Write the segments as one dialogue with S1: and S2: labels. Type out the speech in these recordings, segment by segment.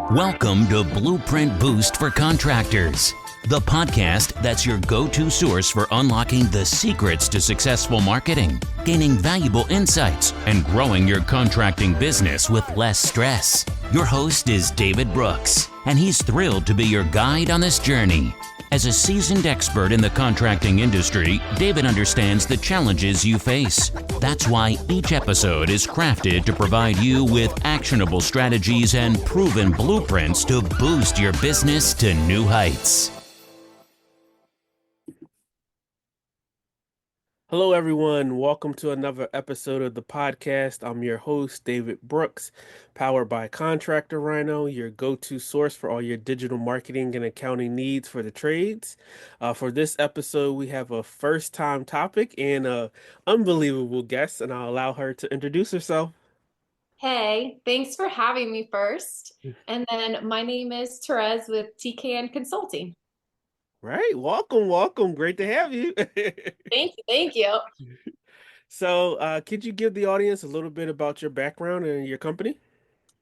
S1: Welcome to Blueprint Boost for Contractors, the podcast that's your go-to source for unlocking the secrets to successful marketing, gaining valuable insights, and growing your contracting business with less stress. Your host is David Brooks, and he's thrilled to be your guide on this journey. As a seasoned expert in the contracting industry, David understands the challenges you face. That's why each episode is crafted to provide you with actionable strategies and proven blueprints to boost your business to new heights.
S2: Hello, everyone. Welcome to another episode of the podcast. I'm your host, David Brooks, powered by Contractor Rhino, your go-to source for all your digital marketing and accounting needs for the trades. For this episode, we have a first-time topic and an unbelievable guest, and I'll allow her to introduce herself.
S3: Hey, thanks for having me first. And then my name is Therese with TKN Consulting.
S2: Right. Welcome. Great to have you.
S3: Thank you.
S2: So, could you give the audience a little bit about your background and your company?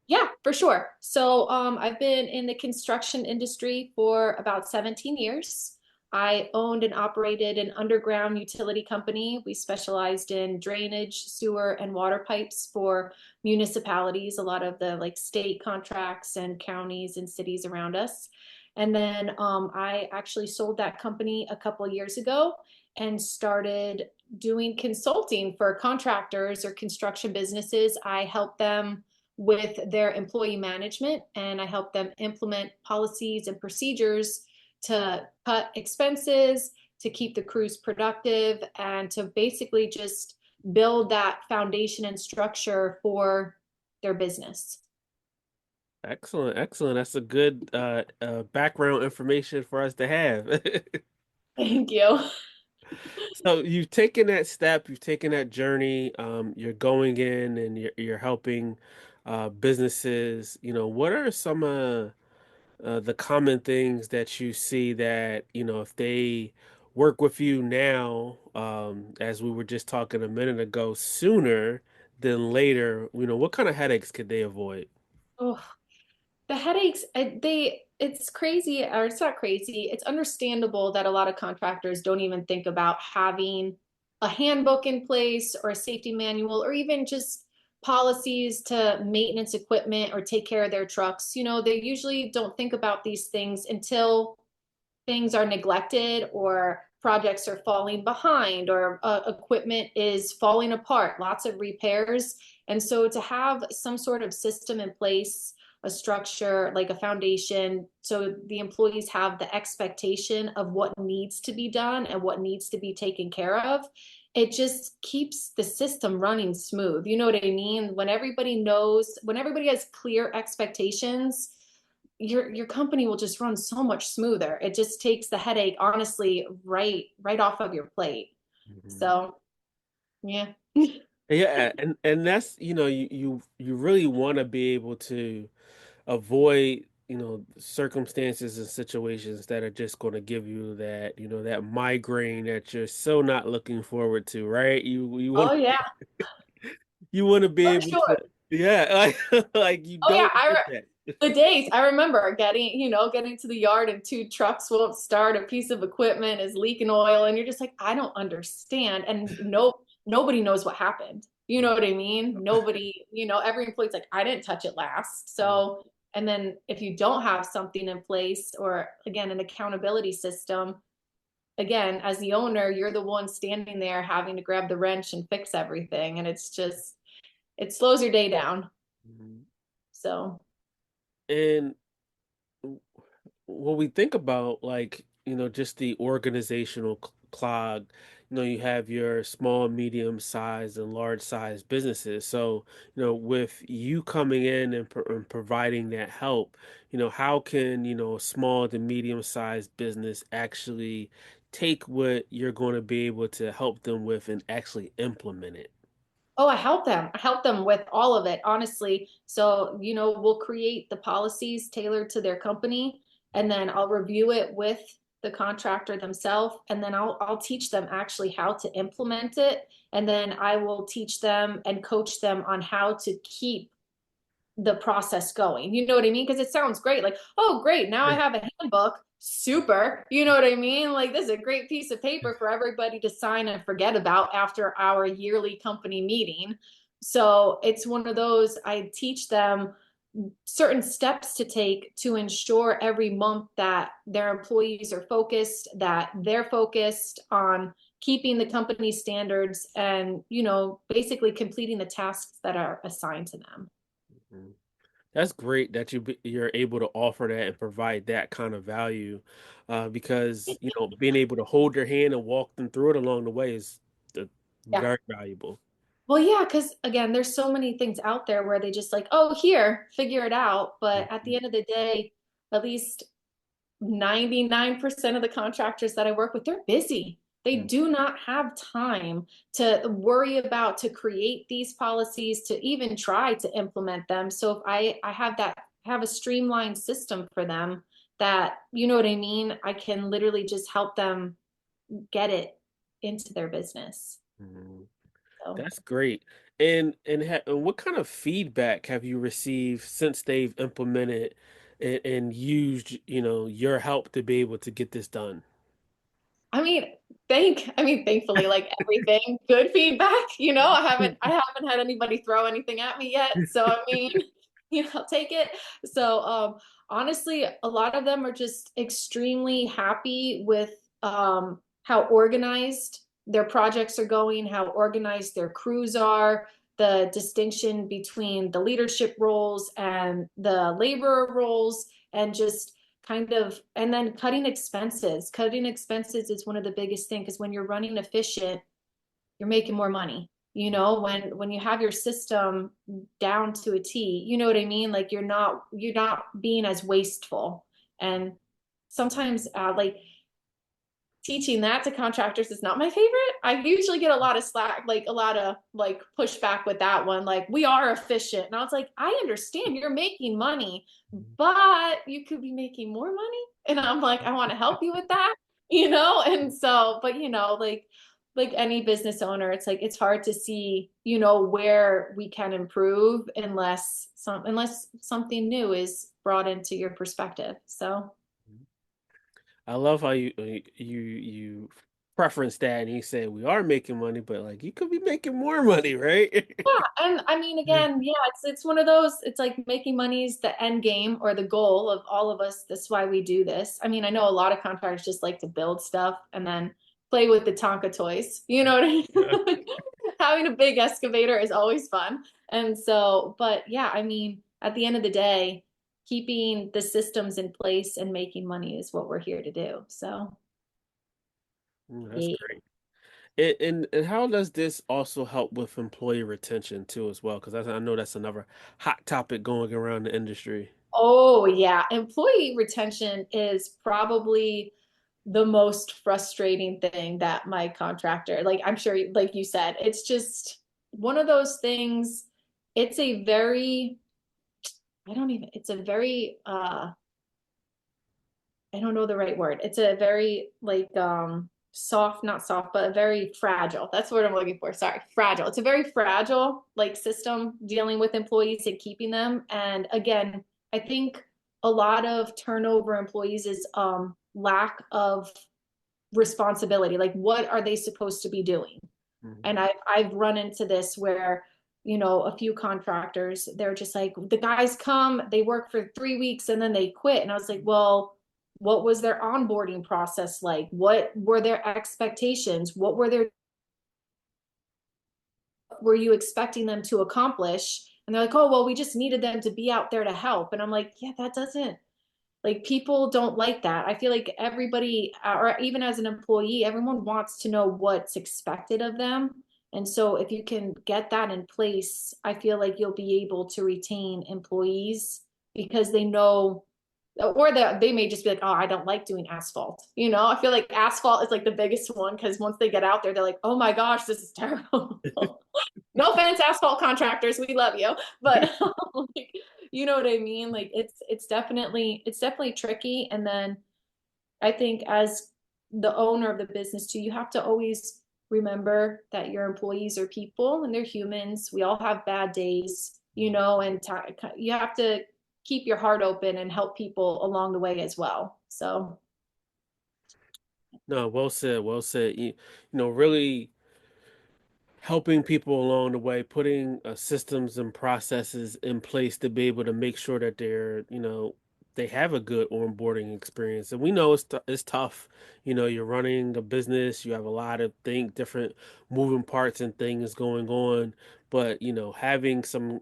S3: Yeah, for sure. So, I've been in the construction industry for about 17 years. I owned and operated an underground utility company. We specialized in drainage, sewer, and water pipes for municipalities, a lot of the like state contracts and counties and cities around us. And then I actually sold that company a couple of years ago and started doing consulting for contractors or construction businesses. I help them with their employee management, and I help them implement policies and procedures to cut expenses, to keep the crews productive, and to basically just build that foundation and structure for their business.
S2: Excellent. That's a good background information for us to have.
S3: Thank you.
S2: So you've taken that step, you've taken that journey, you're going in and you're helping businesses. What are some the common things that you see that, if they work with you now, as we were just talking a minute ago, sooner than later, what kind of headaches could they avoid?
S3: Oh, the headaches, it's crazy, or it's not crazy. It's understandable that a lot of contractors don't even think about having a handbook in place or a safety manual or even just policies to maintenance equipment or take care of their trucks. They usually don't think about these things until things are neglected or projects are falling behind or equipment is falling apart, lots of repairs. And so to have some sort of system in place, a structure, like a foundation, so the employees have the expectation of what needs to be done and what needs to be taken care of, it just keeps the system running smooth. You know what I mean? When everybody knows, when everybody has clear expectations, your company will just run so much smoother. It just takes the headache, honestly, right off of your plate.
S2: Mhm.
S3: So, yeah.
S2: Yeah, and that's, you really want to be able to avoid, circumstances and situations that are just going to give you that, that migraine that you're so not looking forward to, right? You want
S3: Oh yeah,
S2: you want to be
S3: for
S2: able to,
S3: sure.
S2: yeah, like you
S3: Oh yeah,
S2: don't get that.
S3: the days I remember getting to the yard and two trucks won't start, a piece of equipment is leaking oil, and you're just like, I don't understand. And nobody knows what happened. You know what I mean? Nobody, every employee's like, I didn't touch it last. So, and then if you don't have something in place or again, an accountability system, again, as the owner, you're the one standing there having to grab the wrench and fix everything. And it's just, it slows your day down.
S2: Mhm.
S3: So,
S2: And when we think about, like, just the organizational clog, you have your small, medium size and large size businesses. So, with you coming in and providing that help, how can, a small to medium sized business actually take what you're going to be able to help them with and actually implement it?
S3: oh, I help them. I help them with all of it, honestly. So, we'll create the policies tailored to their company, and then I'll review it with the contractor themselves, and then I'll teach them actually how to implement it, and then I will teach them and coach them on how to keep the process going. You know what I mean? Because it sounds great. Like, oh, great. Now I have a handbook. Super. You know what I mean? Like, this is a great piece of paper for everybody to sign and forget about after our yearly company meeting. So it's one of those, I teach them certain steps to take to ensure every month that their employees are focused, that they're focused on keeping the company standards and, you know, basically completing the tasks that are assigned to them.
S2: Mhm. That's great that you're able to offer that and provide that kind of value, because you know being able to hold their hand and walk them through it along the way is
S3: Yeah.
S2: very valuable.
S3: Well, yeah, because again, there's so many things out there where they just like, oh, here, figure it out. But at the
S2: Mhm.
S3: end of the day, at least 99% of the contractors that I work with, they're busy. They
S2: Mhm.
S3: do not have time to worry about to create these policies, to even try to implement them. So if I have that, have a streamlined system for them that, you know what I mean, I can literally just help them get it into their business.
S2: Mhm.
S3: So.
S2: That's great. And what kind of feedback have you received since they've implemented and used, you know, your help to be able to get this done?
S3: Thankfully, like everything, good feedback. You know, I haven't had anybody throw anything at me yet. So I mean, you know, I'll take it. So honestly, a lot of them are just extremely happy with how organized their projects are going, how organized their crews are, the distinction between the leadership roles and the laborer roles, and just kind of, and then cutting expenses is one of the biggest things, because when you're running efficient, you're making more money. You know, when you have your system down to a T, you know what I mean, like you're not being as wasteful. And sometimes like teaching that to contractors is not my favorite. I usually get a lot of slack, like a lot of like pushback with that one. Like, we are efficient. And I was like, I understand you're making money, but you could be making more money. And I'm like, I want to help you with that, you know? And so, but you know, like any business owner, it's like it's hard to see, you know, where we can improve unless something new is brought into your perspective. So
S2: I love how you preference that, and he said we are making money, but like you could be making more money, right?
S3: yeah, and I mean, again, yeah, it's one of those. It's like making money is the end game or the goal of all of us. That's why we do this. I mean, I know a lot of contractors just like to build stuff and then play with the Tonka toys. You know what
S2: Yeah.
S3: I mean? Having a big excavator is always fun. And so, but yeah, I mean, at the end of the day, keeping the systems in place and making money is what we're here to do. So,
S2: That's
S3: yeah.
S2: great. And how does this also help with employee retention too as well? Because I know that's another hot topic going around the industry.
S3: Oh, yeah. Employee retention is probably the most frustrating thing that my contractor, like I'm sure, like you said, it's just one of those things. It's a very, I don't even, it's a very, I don't know the right word. It's a very like soft, not soft, but a very fragile. That's what I'm looking for. Sorry, fragile. It's a very fragile like system dealing with employees and keeping them. And again, I think a lot of turnover employees is lack of responsibility. Like, what are they supposed to be doing?
S2: Mhm.
S3: And I've run into this where, you know, a few contractors, they're just like, the guys come, they work for 3 weeks and then they quit. And I was like, well, what was their onboarding process like? What were their expectations? What were you expecting them to accomplish? And they're like, oh, well, we just needed them to be out there to help. And I'm like, yeah, that doesn't, like, people don't like that. I feel like everybody, or even as an employee, everyone wants to know what's expected of them. And so if you can get that in place, I feel like you'll be able to retain employees because they know, or they may just be like, oh, I don't like doing asphalt. You know, I feel like asphalt is like the biggest one because once they get out there, they're like, oh my gosh, this is terrible. No offense, asphalt contractors, we love you, but like, you know what I mean? Like it's definitely tricky. And then I think as the owner of the business too, you have to always remember that your employees are people and they're humans. We all have bad days. and you have to keep your heart open and help people along the way as well. So,
S2: No, well said, well said. Really helping people along the way, putting systems and processes in place to be able to make sure that they have a good onboarding experience. And we know it's tough. You're running a business, you have a lot of different moving parts and things going on, but having some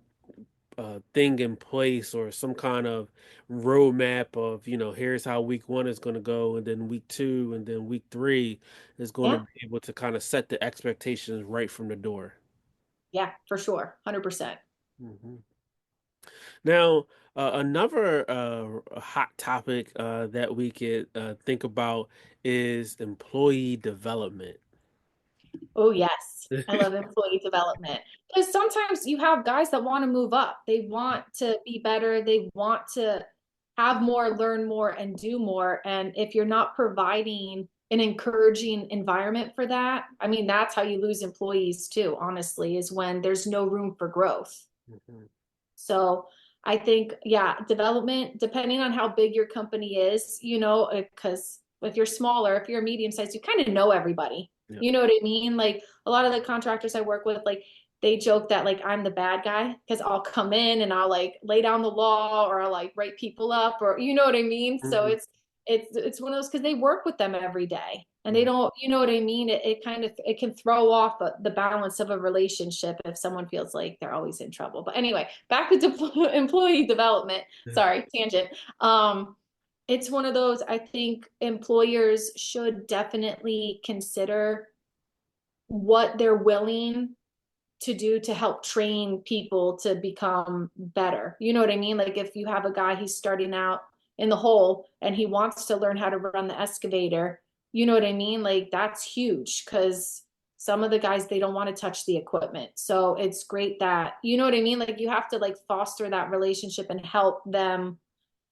S2: thing in place or some kind of roadmap of here's how week one is going to go, and then week two, and then week three is going to
S3: yeah,
S2: be able to kind of set the expectations right from the door.
S3: yeah, for sure. 100%.
S2: hmm Now, another hot topic that we could think about is employee development.
S3: Oh, yes. I love employee development because sometimes you have guys that want to move up. They want to be better. They want to have more, learn more, and do more. And if you're not providing an encouraging environment for that, I mean, that's how you lose employees too, honestly, is when there's no room for growth.
S2: Mhm.
S3: So I think, yeah, development, depending on how big your company is, because if you're smaller, if you're medium sized, you kind of know everybody.
S2: Yeah.
S3: You know what I mean? Like a lot of the contractors I work with, like they joke that like I'm the bad guy because I'll come in and I'll like lay down the law or I'll like write people up or you know what I mean? So
S2: Mhm.
S3: it's one of those because they work with them every day and they
S2: Yeah.
S3: don't, you know what I mean? It kind of it can throw off the balance of a relationship if someone feels like they're always in trouble. But anyway, back to employee development. Sorry, tangent. Um, it's one of those I think employers should definitely consider what they're willing to do to help train people to become better. You know what I mean? Like if you have a guy, he's starting out in the hole and he wants to learn how to run the excavator, you know what I mean? Like that's huge because some of the guys they don't want to touch the equipment. So it's great that, you know what I mean? Like you have to like foster that relationship and help them,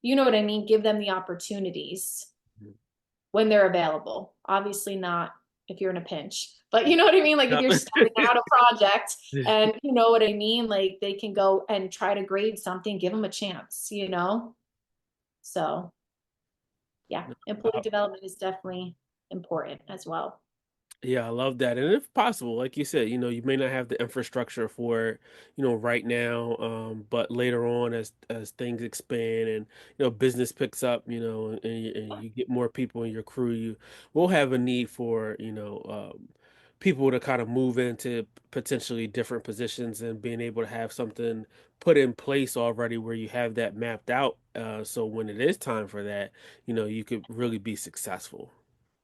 S3: you know what I mean? Give them the opportunities when they're available. Obviously not if you're in a pinch. But you know what I mean? Like if
S2: Yeah.
S3: you're starting out a project and you know what I mean, like they can go and try to grade something, give them a chance. So yeah, employee
S2: Uh,
S3: development is definitely important as well.
S2: Yeah, I love that. And if possible, like you said, you may not have the infrastructure for it, right now, but later on as things expand and business picks up, and you get more people in your crew, you will have a need for, people to kind of move into potentially different positions and being able to have something put in place already where you have that mapped out, so when it is time for that, you could really be successful.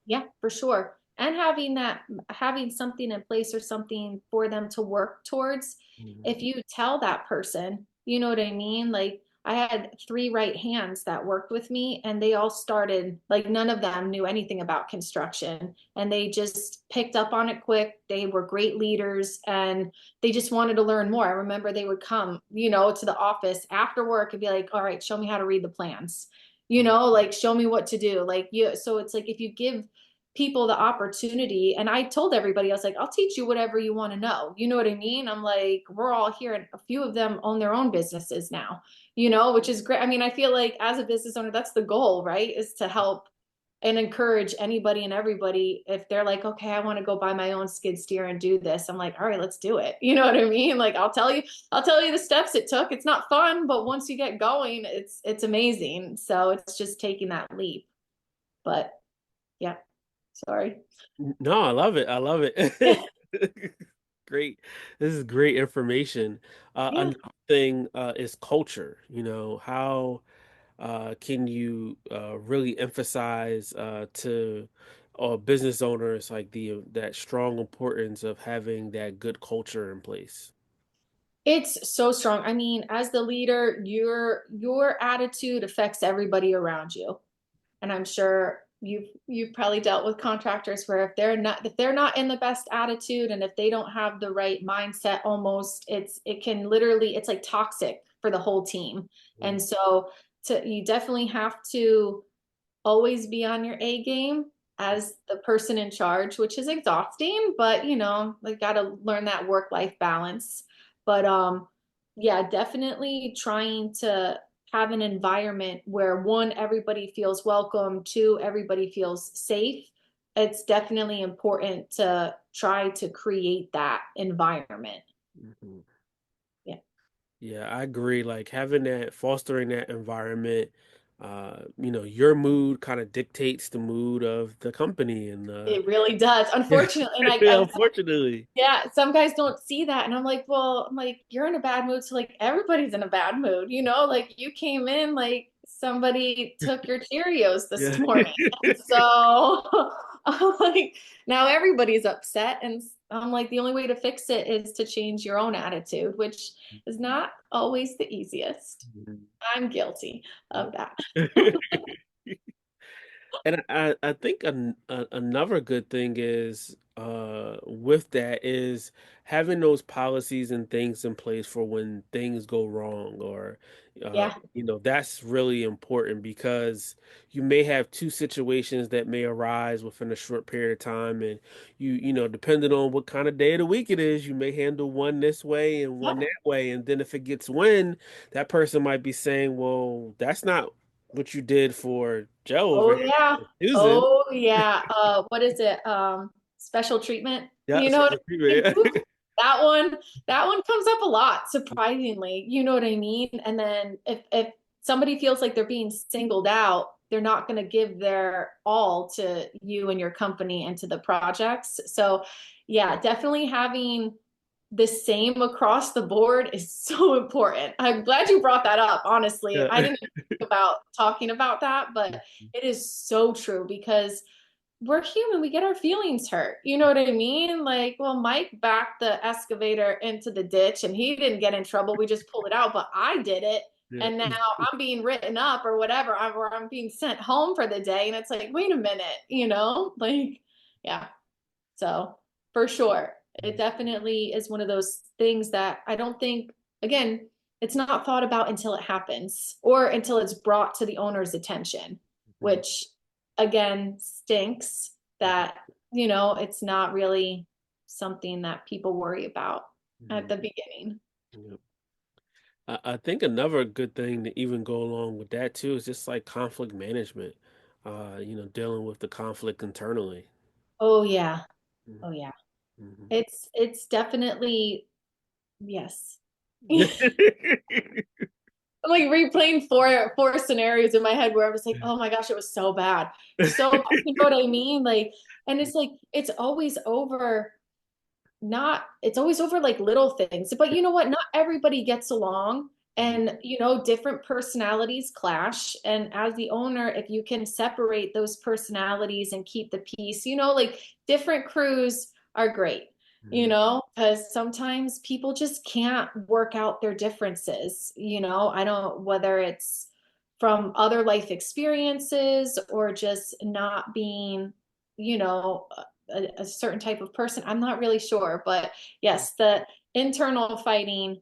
S3: Yeah, for sure. And having something in place or something for them to work towards.
S2: Mhm.
S3: If you tell that person, you know what I mean? Like I had three right hands that worked with me and they all started, like none of them knew anything about construction and they just picked up on it quick. They were great leaders and they just wanted to learn more. I remember they would come, to the office after work and be like, all right, show me how to read the plans. Like show me what to do. Like you, so it's like if you give people the opportunity. And I told everybody, I was like, I'll teach you whatever you want to know. You know what I mean? I'm like, we're all here, and a few of them own their own businesses now, which is great. I mean, I feel like as a business owner, that's the goal, right? Is to help and encourage anybody and everybody. If they're like, okay, I want to go buy my own skid steer and do this, I'm like, all right, let's do it. You know what I mean? Like I'll tell you the steps it took. It's not fun, but once you get going, it's amazing. So it's just taking that leap. But yeah. Sorry.
S2: No, I love it. I love it. Great. This is great information.
S3: Yeah.
S2: Another thing is culture. How can you really emphasize to business owners like the that strong importance of having that good culture in place?
S3: It's so strong. I mean, as the leader, your attitude affects everybody around you. And I'm sure you've probably dealt with contractors where if they're not in the best attitude and if they don't have the right mindset, almost it can literally it's like toxic for the whole team.
S2: Mm.
S3: And so you definitely have to always be on your A game as the person in charge, which is exhausting, but like got to learn that work-life balance. But yeah, definitely trying to have an environment where one, everybody feels welcome, two, everybody feels safe. It's definitely important to try to create that environment.
S2: Mhm.
S3: Yeah,
S2: Yeah, I agree. Like having that, fostering that environment, your mood kind of dictates the mood of the company, and
S3: it really does.
S2: yeah,
S3: Unfortunately,
S2: unfortunately,
S3: yeah, some guys don't see that. And I'm like, well, I'm like, you're in a bad mood. So like everybody's in a bad mood, like you came in like somebody took your Cheerios this
S2: yeah.
S3: morning. And so I'm like, now everybody's upset. And I'm like, the only way to fix it is to change your own attitude, which is not always the easiest. I'm guilty of that.
S2: And I think another good thing is with that is having those policies and things in place for when things go wrong, or
S3: Yeah.
S2: that's really important because you may have two situations that may arise within a short period of time, and depending on what kind of day of the week it is, you may handle one this way and one
S3: Yep.
S2: that way, and then if it gets wind, that person might be saying, well, that's not what you did for Joe over
S3: Oh
S2: here,
S3: yeah.
S2: Susan.
S3: Oh yeah. What is it? Special treatment.
S2: Yeah,
S3: You
S2: so
S3: know what
S2: the
S3: I mean?
S2: people,
S3: Ooh, that one comes up a lot, surprisingly. You know what I mean? And then if somebody feels like they're being singled out, they're not going to give their all to you and your company and to the projects. So yeah, definitely having the same across the board is so important. I'm glad you brought that up, honestly. I
S2: yeah.
S3: didn't think about talking about that, but it is so true because we're human. We get our feelings hurt. You know what I mean? Like, well, Mike backed the excavator into the ditch and he didn't get in trouble. We just pulled it out, but I did it.
S2: Yeah.
S3: And now I'm being written up or whatever, or I'm being sent home for the day. And it's like, wait a minute, like, yeah. So for sure, it definitely is one of those things that I don't think, again, it's not thought about until it happens or until it's brought to the owner's attention, which again stinks that, it's not really something that people worry about at the beginning.
S2: Yeah. I think another good thing to even go along with that too is just like conflict management. Dealing with the conflict internally.
S3: Oh yeah.
S2: Mhm.
S3: Oh yeah.
S2: Mhm.
S3: It's definitely yes. I'm like replaying four scenarios in my head where I was like, oh my gosh, it was so bad. So you know what I mean? Like, and it's like it's always over like little things. But you know what? Not everybody gets along. And different personalities clash. And as the owner, if you can separate those personalities and keep the peace, like different crews are great, because sometimes people just can't work out their differences. I don't, whether it's from other life experiences or just not being, you know, a certain type of person. I'm not really sure, but yes, the internal fighting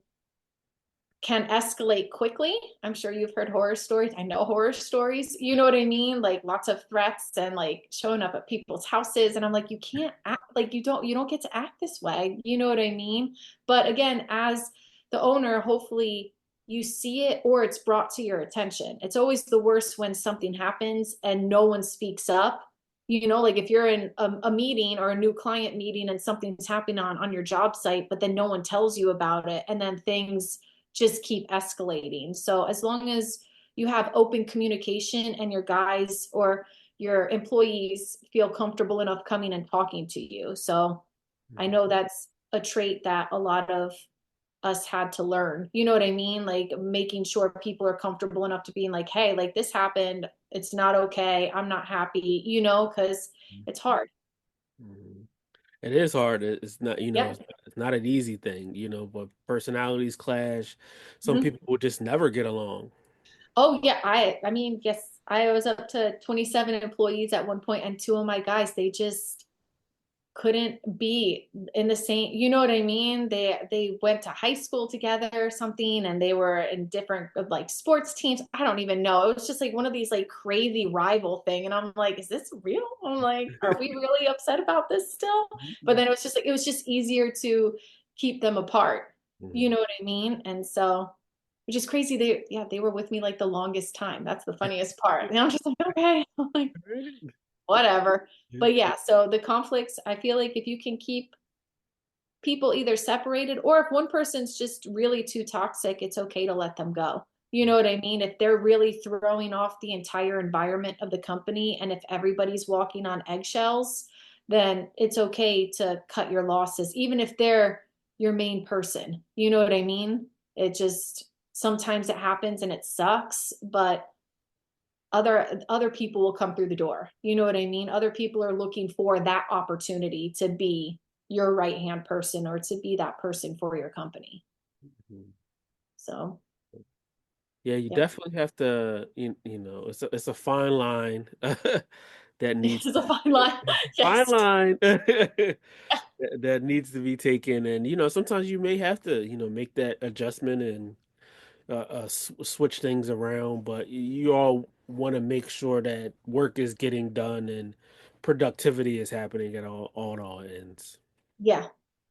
S3: can escalate quickly. I'm sure you've heard horror stories. I know horror stories. You know what I mean? Like lots of threats and like showing up at people's houses. And I'm like, you can't act like you don't get to act this way. You know what I mean? But again, as the owner, hopefully you see it or it's brought to your attention. It's always the worst when something happens and no one speaks up. Like if you're in a meeting or a new client meeting and something's happening on your job site, but then no one tells you about it, and then things just keep escalating. So as long as you have open communication and your guys or your employees feel comfortable enough coming and talking to you. So I know that's a trait that a lot of us had to learn. You know what I mean? Like making sure people are comfortable enough to being like, hey, like this happened. It's not okay. I'm not happy, because it's hard.
S2: Mhm. It is hard. It's not,
S3: Yep.
S2: it's not an easy thing, but personalities clash. Some
S3: Mhm.
S2: people will just never get along.
S3: Oh yeah, I mean, yes, I was up to 27 employees at one point, and two of my guys, they just couldn't be in the same, you know what I mean? They went to high school together or something, and they were in different like sports teams. I don't even know. It was just like one of these like crazy rival thing. And I'm like, is this real? I'm like, are we really upset about this still? But then it was just easier to keep them apart. You
S2: Mhm.
S3: know what I mean? And so, which is crazy. They were with me like the longest time. That's the funniest part. And I'm just like, okay, I'm like, whatever. But yeah, so the conflicts, I feel like if you can keep people either separated, or if one person's just really too toxic, it's okay to let them go. You know what I mean? If they're really throwing off the entire environment of the company, and if everybody's walking on eggshells, then it's okay to cut your losses, even if they're your main person. You know what I mean? It just sometimes it happens and it sucks, but other people will come through the door. You know what I mean? Other people are looking for that opportunity to be your right hand person or to be that person for your company.
S2: Mhm.
S3: So,
S2: Yeah, you
S3: yeah,
S2: definitely have to, it's a fine line that
S3: it's
S2: needs
S3: a fine line.
S2: fine
S3: Yes.
S2: line that needs to be taken, and sometimes you may have to, make that adjustment and switch things around, but you all want to make sure that work is getting done and productivity is happening at all on all ends.
S3: Yeah.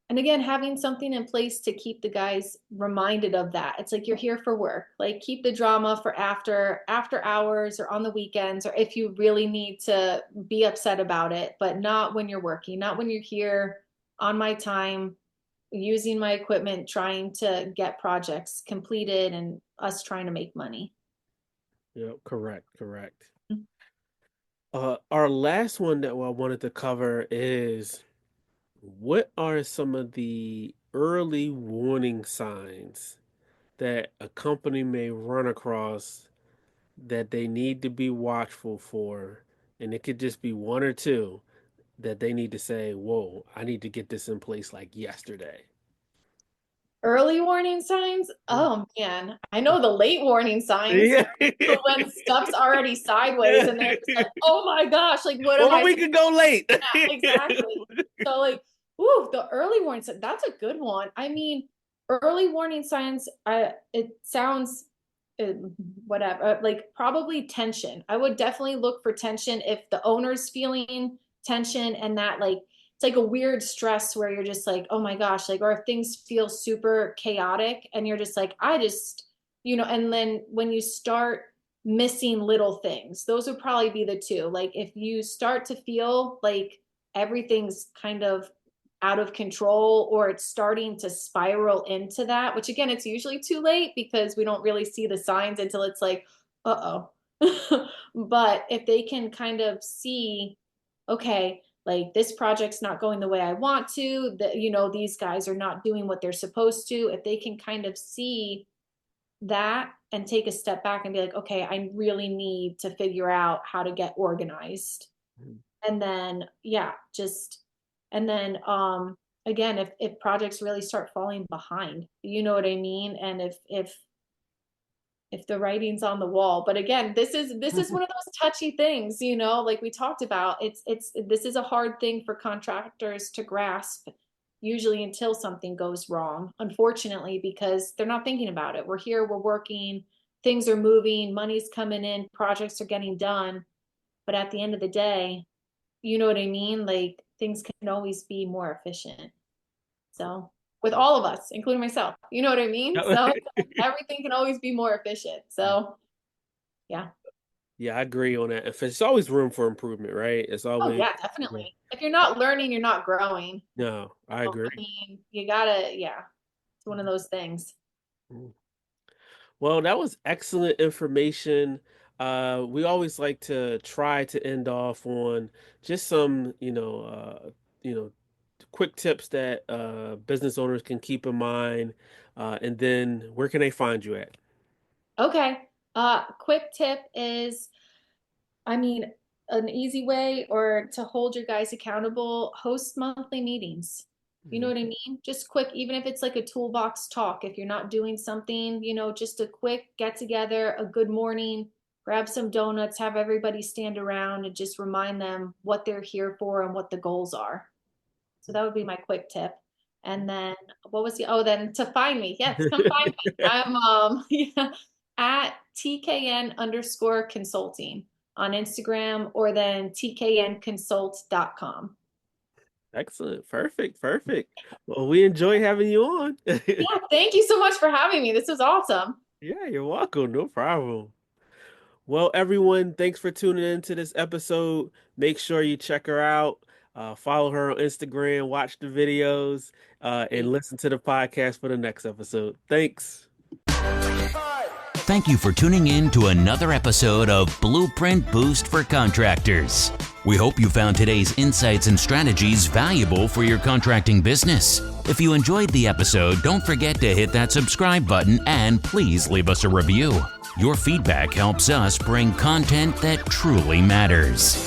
S3: And again, having something in place to keep the guys reminded of that. It's like you're here for work. Like keep the drama for after hours or on the weekends, or if you really need to be upset about it, but not when you're working, not when you're here on my time, using my equipment, trying to get projects completed and us trying to make money.
S2: Yeah, correct, correct. Our last one that I wanted to cover is, what are some of the early warning signs that a company may run across that they need to be watchful for? And it could just be one or two that they need to say, whoa, I need to get this in place like yesterday.
S3: Early warning signs? Oh man, I know the late warning signs.
S2: Yeah.
S3: So when stuff's already sideways and they're just like, oh my gosh, like what am
S2: Or
S3: I
S2: we
S3: supposed
S2: could go late.
S3: to do? Exactly. So like, ooh, the early warning sign, that's a good one. I mean, early warning signs, it sounds uh, whatever, like probably tension. I would definitely look for tension if the owner's feeling tension, and that like it's like a weird stress where you're just like, oh my gosh, like, or if things feel super chaotic and you're just like, I just, and then when you start missing little things, those would probably be the two. Like if you start to feel like everything's kind of out of control, or it's starting to spiral into that, which again, it's usually too late because we don't really see the signs until it's like, uh-oh. But if they can kind of see, okay, like this project's not going the way I want to, that, these guys are not doing what they're supposed to, if they can kind of see that and take a step back and be like, okay, I really need to figure out how to get organized. And then, yeah, just, and then, again, if projects really start falling behind, you know what I mean? And if the writing's on the wall. But again, this is one of those touchy things, like we talked about. This is a hard thing for contractors to grasp, usually until something goes wrong, unfortunately, because they're not thinking about it. We're here, we're working, things are moving, money's coming in, projects are getting done. But at the end of the day, you know what I mean? Like things can always be more efficient. So with all of us, including myself, you know what I mean? So it's like everything can always be more efficient. So yeah.
S2: Yeah, I agree on that. If it's always room for improvement, right? It's
S3: Oh
S2: always,
S3: yeah, definitely. If you're not learning, you're not growing.
S2: no, I
S3: I
S2: agree.
S3: mean, you gotta, yeah, it's one of those things.
S2: Well, that was excellent information. We always like to try to end off on just some, you know, quick tips that business owners can keep in mind. And then where can they find you at?
S3: Okay. Quick tip is, I mean, an easy way or to hold your guys accountable, host monthly meetings. You know
S2: Mhm.
S3: what I mean? Just quick, even if it's like a toolbox talk, if you're not doing something, just a quick get together, a good morning, grab some donuts, have everybody stand around and just remind them what they're here for and what the goals are. So that would be my quick tip. And then what was then to find me. Yes, come find me. I'm yeah, at TKN_consulting on Instagram, or then tknconsult.com.
S2: Excellent. Perfect. Perfect. Well, we enjoy having you on.
S3: Yeah, thank you so much for having me. This was awesome.
S2: Yeah, you're welcome. No problem. Well, everyone, thanks for tuning in to this episode. Make sure you check her out, follow her on Instagram, watch the videos, and listen to the podcast for the next episode. Thanks.
S1: Thank you for tuning in to another episode of Blueprint Boost for Contractors. We hope you found today's insights and strategies valuable for your contracting business. If you enjoyed the episode, don't forget to hit that subscribe button and please leave us a review. Your feedback helps us bring content that truly matters.